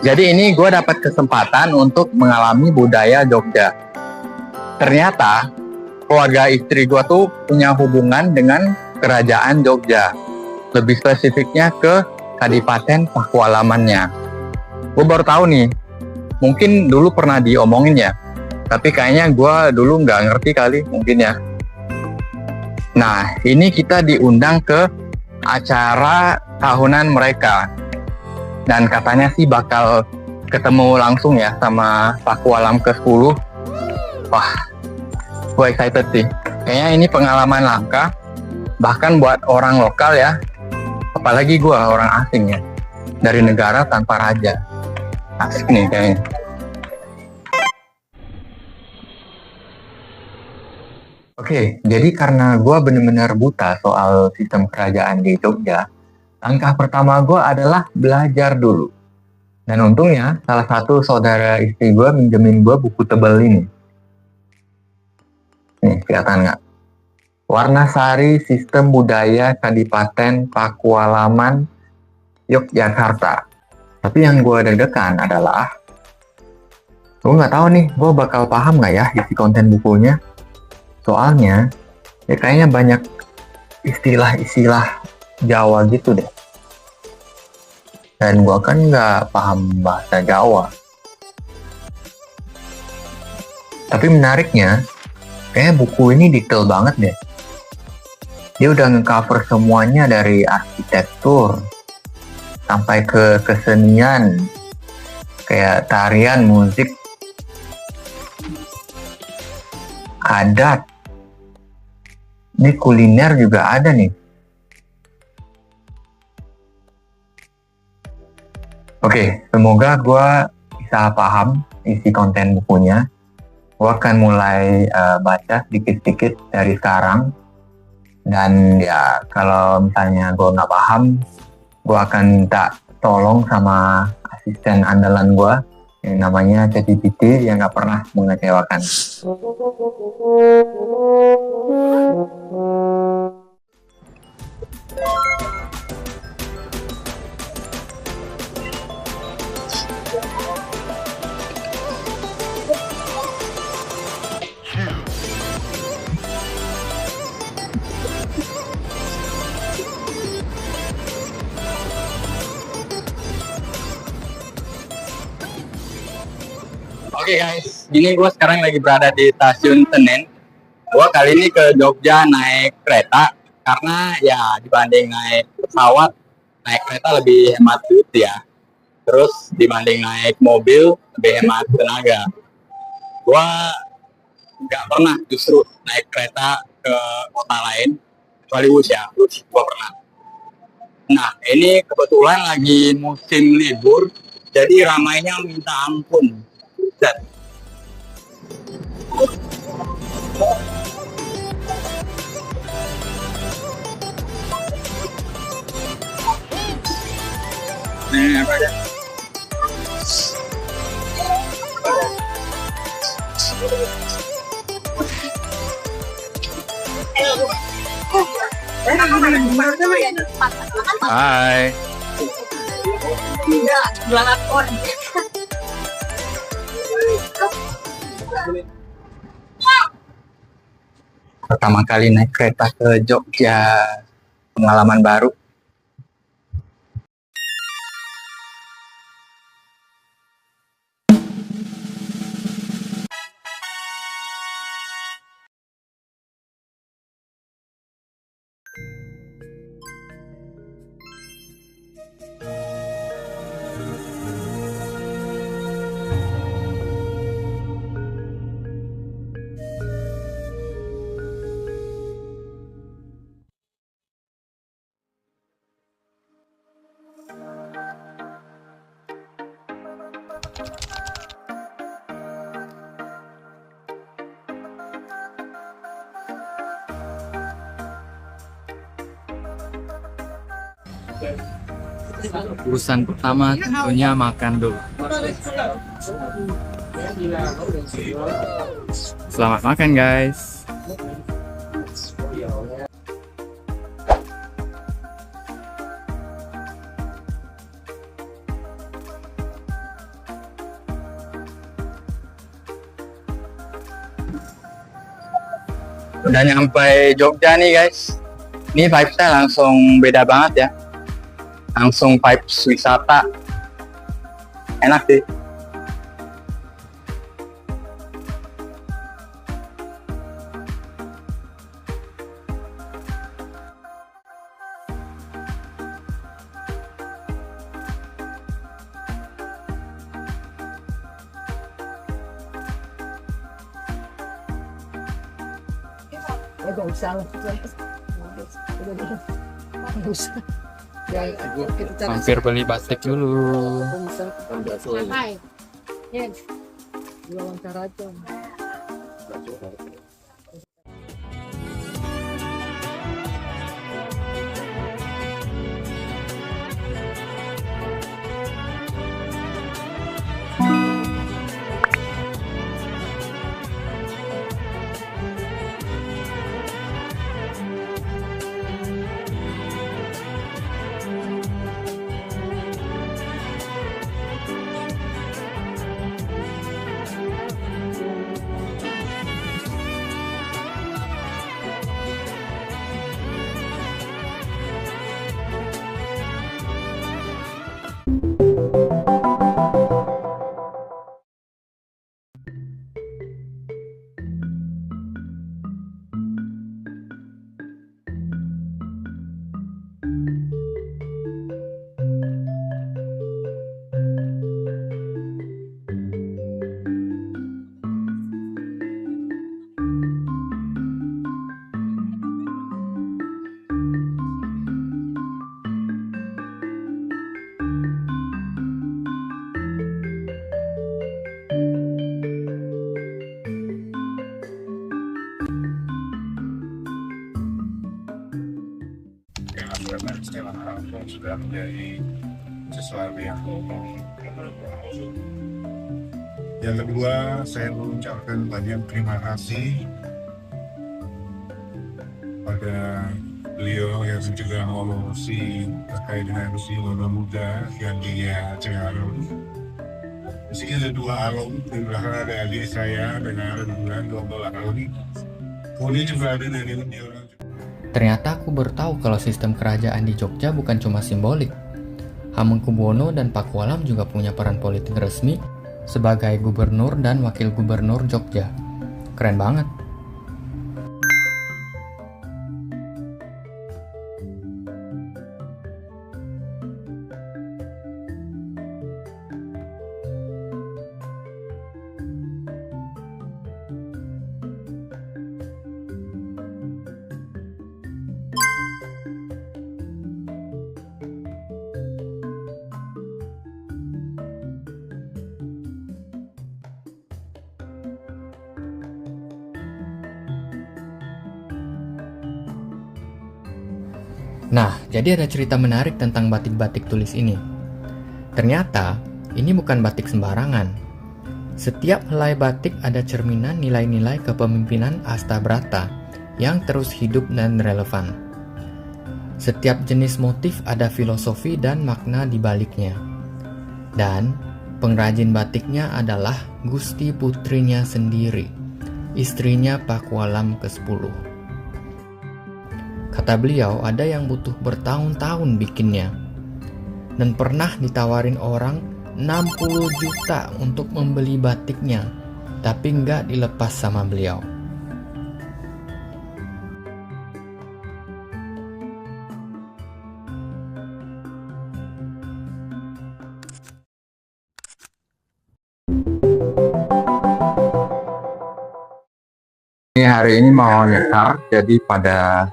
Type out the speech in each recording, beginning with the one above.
Jadi ini gue dapat kesempatan untuk mengalami budaya Jogja. Ternyata keluarga istri gue tuh punya hubungan dengan kerajaan Jogja. Lebih spesifiknya ke Kadipaten Pakualamannya. Gue baru tahu nih, mungkin dulu pernah diomongin ya, tapi kayaknya gue dulu nggak ngerti kali mungkin ya. Nah, ini kita diundang ke acara tahunan mereka. Dan katanya sih bakal ketemu langsung ya sama Pakualam ke-10. Wah, gue excited sih. Kayaknya ini pengalaman langka, bahkan buat orang lokal ya. Apalagi gue orang asing ya, dari negara tanpa raja. Asik nih kayaknya. Oke, jadi karena gue bener-bener buta soal sistem kerajaan di Jogja, langkah pertama gue adalah belajar dulu. Dan untungnya, salah satu saudara istri gue minjemin gue buku tebal ini. Nih, kelihatan nggak? Warna-sari Sistem Budaya Kadipaten Pakualaman Yogyakarta. Tapi yang gue deg-degan adalah, gue nggak tahu nih, gue bakal paham nggak ya isi konten bukunya. Soalnya, ya kayaknya banyak istilah-istilah Jawa gitu deh. Dan gue kan nggak paham bahasa Jawa. Tapi menariknya, kayaknya buku ini detail banget deh. Dia udah nge-cover semuanya dari arsitektur sampai ke kesenian, kayak tarian, musik, adat. Ini kuliner juga ada nih. Oke, semoga gue bisa paham isi konten bukunya. Gue akan mulai baca sedikit-sedikit dari sekarang. Dan ya, kalau misalnya gue nggak paham, gue akan minta tolong sama asisten andalan gue, yang namanya ChatGPT, yang nggak pernah mengecewakan. Oke guys, ini gue sekarang lagi berada di stasiun Senen. Gue kali ini ke Jogja naik kereta, karena ya dibanding naik pesawat, naik kereta lebih hemat duit ya. Terus dibanding naik mobil, lebih hemat tenaga. Gue nggak pernah justru naik kereta ke kota lain, kecuali Wus ya, Wus gue pernah. Nah, ini kebetulan lagi musim libur, jadi ramainya minta ampun. Set. Nih, apa aja? Hai. Pertama kali naik kereta ke Jogja, pengalaman baru. Urusan pertama tentunya makan dulu. Selamat makan guys. Udah nyampe Jogja nih guys. Ini vibes-nya langsung beda banget ya. Langsung vibes wisata. Enak sih. Gak usah lah. Gak usah. Mampir beli batik dulu. Hai. Yes. Wawancara aja. Sudah menjadi sesuatu yang kedua, saya mengucapkan banyak terima kasih pada beliau yang sudah mengurusi terkait dengan usia muda yang dia Ciharun. Di sini ada 2 alum, di belakang ada adik saya dengan bulan 12 alum. Kemudian juga ada dari orang. Ternyata aku baru tahu kalau sistem kerajaan di Jogja bukan cuma simbolik. Hamengkubuwono dan Pakualam juga punya peran politik resmi sebagai gubernur dan wakil gubernur Jogja. Keren banget. Nah, jadi ada cerita menarik tentang batik-batik tulis ini. Ternyata, ini bukan batik sembarangan. Setiap helai batik ada cerminan nilai-nilai kepemimpinan Astabrata yang terus hidup dan relevan. Setiap jenis motif ada filosofi dan makna di baliknya. Dan pengrajin batiknya adalah Gusti putrinya sendiri, istrinya Pakualam ke-10. Kata beliau, ada yang butuh bertahun-tahun bikinnya. Dan pernah ditawarin orang 60 juta untuk membeli batiknya, tapi nggak dilepas sama beliau. Ini hari ini mau nyekar, jadi pada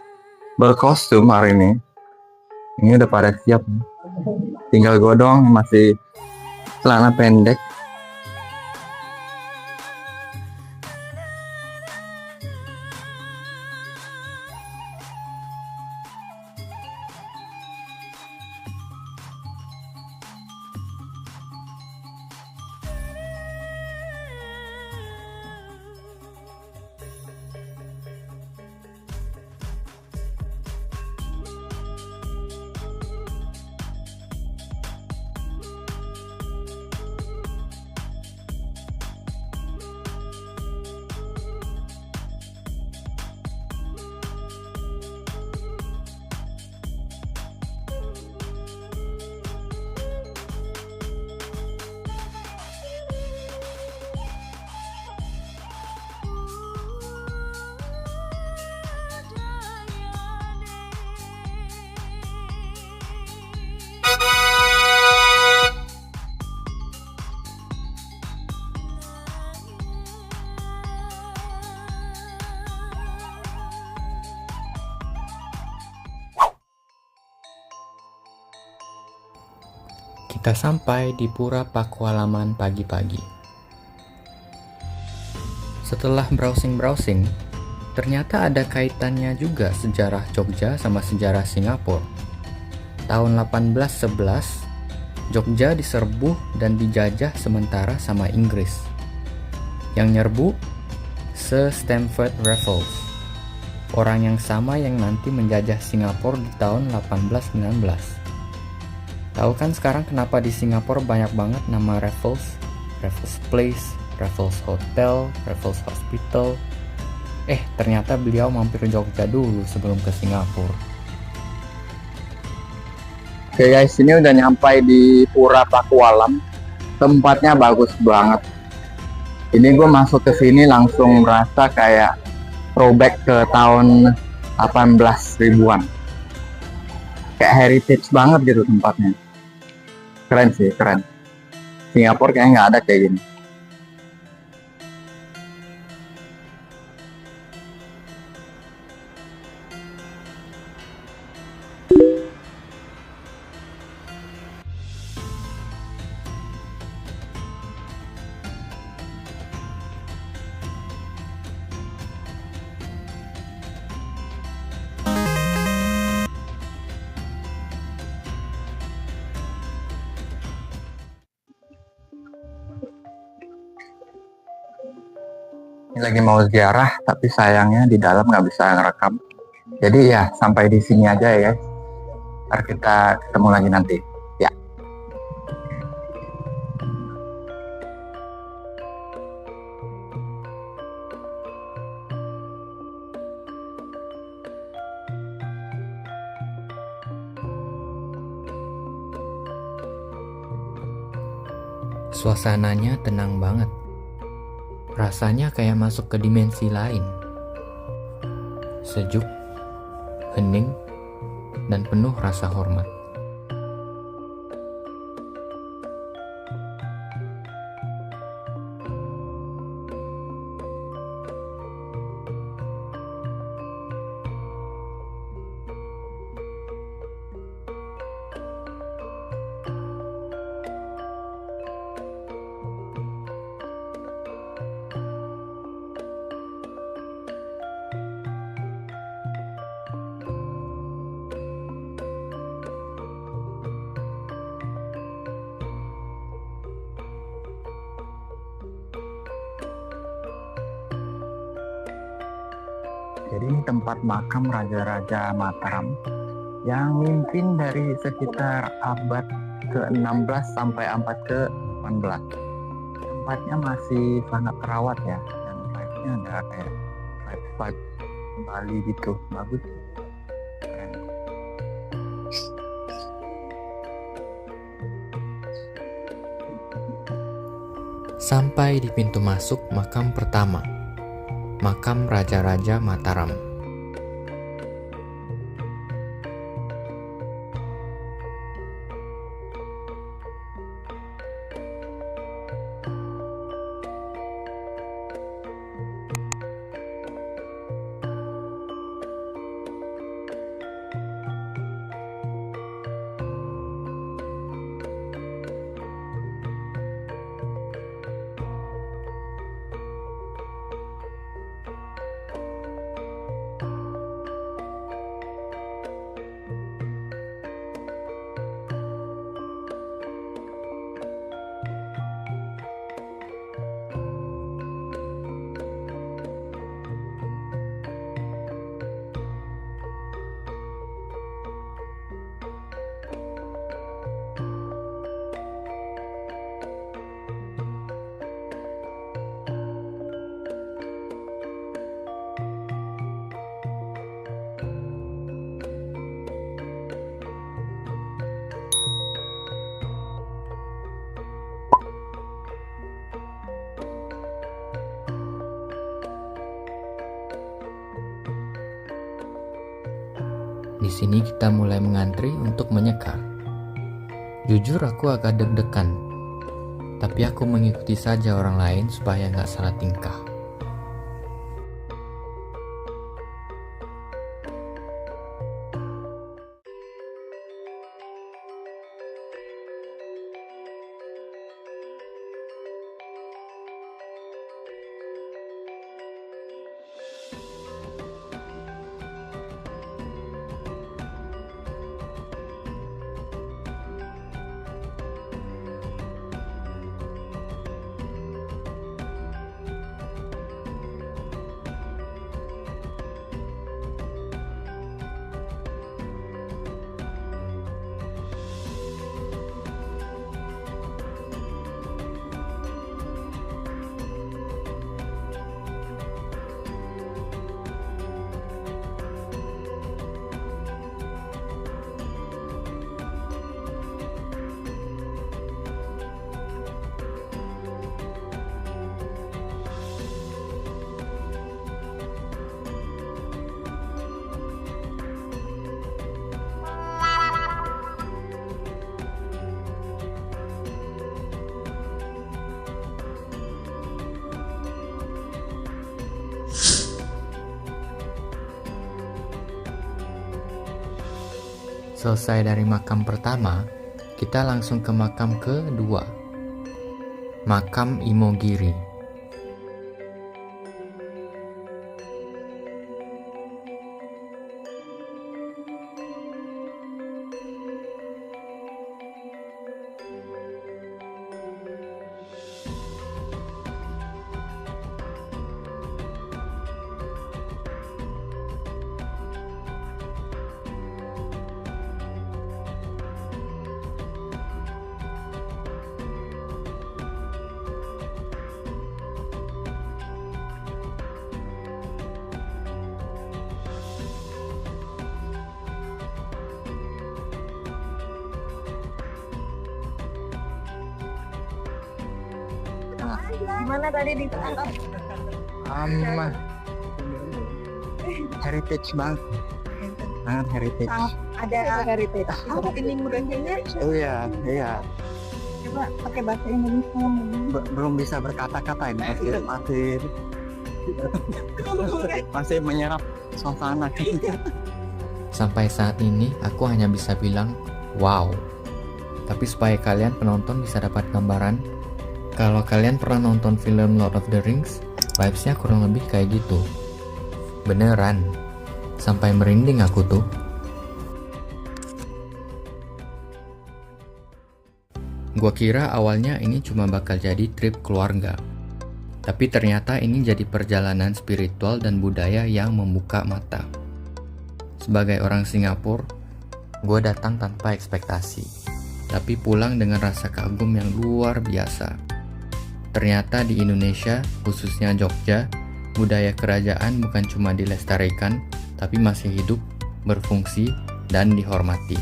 berkostum hari ini. Ini udah pada siap. Tinggal gue doang masih celana pendek. Kita sampai di Pura Pakualaman pagi-pagi. Setelah browsing-browsing, ternyata ada kaitannya juga sejarah Jogja sama sejarah Singapura. Tahun 1811, Jogja diserbu dan dijajah sementara sama Inggris. Yang nyerbu, Sir Stamford Raffles, orang yang sama yang nanti menjajah Singapura di tahun 1819. Tahu kan sekarang kenapa di Singapura banyak banget nama Raffles? Raffles Place, Raffles Hotel, Raffles Hospital. Ternyata beliau mampir Jogja dulu sebelum ke Singapura. Oke guys, ini udah nyampai di Pura Pakualam. Tempatnya bagus banget. Ini gue masuk ke sini langsung merasa kayak throwback ke tahun 18 ribuan. Kayak heritage banget gitu tempatnya. Keren sih, keren. Singapura kayaknya nggak ada kayak gini. Ini lagi mau ziarah, tapi sayangnya di dalam nggak bisa ngerekam. Jadi ya sampai di sini aja ya guys. Ntar kita ketemu lagi nanti. Ya. Suasananya tenang banget. Rasanya kayak masuk ke dimensi lain. Sejuk, hening, dan penuh rasa hormat. Jadi ini tempat makam Raja-Raja Mataram yang mimpin dari sekitar abad ke-16 sampai abad ke-18. Tempatnya masih sangat terawat ya, dan vibe-nya ada kayak vibe Bali gitu, bagus. Keren. Sampai di pintu masuk makam pertama, makam Raja-Raja Mataram. Di sini kita mulai mengantri untuk menyekar. Jujur aku agak deg-degan, tapi aku mengikuti saja orang lain supaya nggak salah tingkah. Selesai dari makam pertama, kita langsung ke makam kedua, makam Imogiri. Gimana tadi ditangkap? Heritage banget, sangat heritage. Ada heritage. Ini mudahnya. Iya. Coba pakai bahasa Indonesia. Belum bisa berkata-kata ini, masih menyerap suasana. Sampai saat ini aku hanya bisa bilang wow. Tapi supaya kalian penonton bisa dapat gambaran, kalau kalian pernah nonton film Lord of the Rings, vibes-nya kurang lebih kayak gitu. Beneran, sampai merinding aku tuh. Gua kira awalnya ini cuma bakal jadi trip keluarga. Tapi ternyata ini jadi perjalanan spiritual dan budaya yang membuka mata. Sebagai orang Singapura, gue datang tanpa ekspektasi, tapi pulang dengan rasa kagum yang luar biasa. Ternyata di Indonesia, khususnya Jogja, budaya kerajaan bukan cuma dilestarikan, tapi masih hidup, berfungsi, dan dihormati.